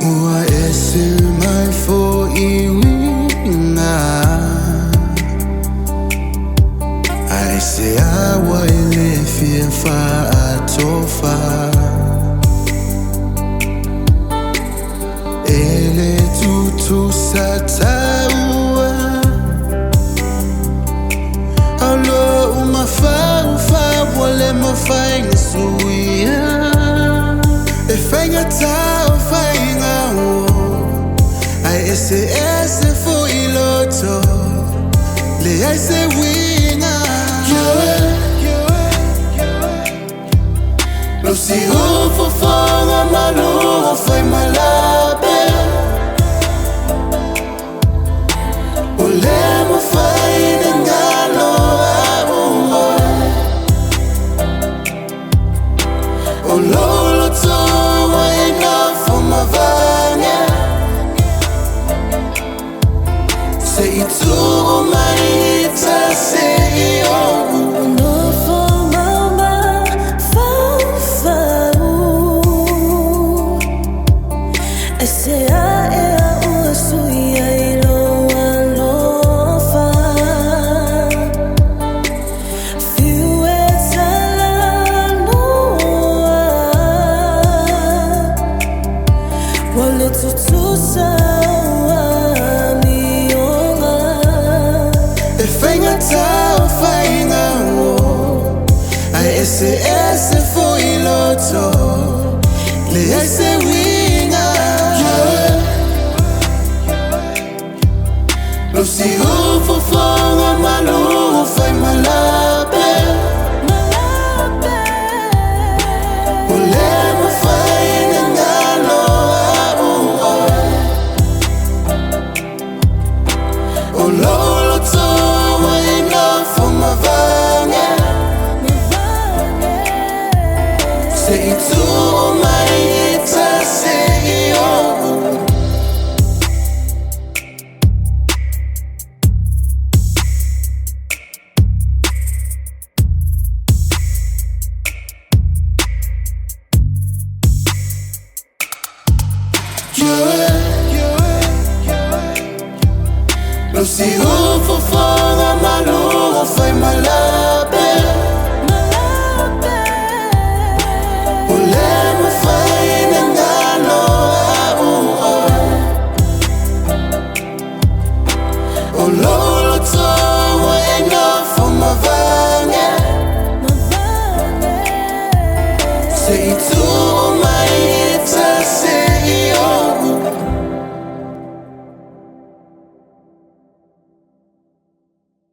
Ua e se mai fo I winga Ai se awa I le fia fa atofa Ele tutu sa taua Alo uma fa wale ma fainga suia E fainga tau fainga o Ai ese fo I loto Le ai se winga Lo si ufo fonga malu fai malabe O le mo fai dengalo abu O lolo to I know for my vanya Say it to my ita say oh Ese fo I loto Le ese winga Lo si ufo fonga malu fai malabe O le mo fai nengalo abu O lolo to I know for my vanya Say it to my ita say oh Lo sigo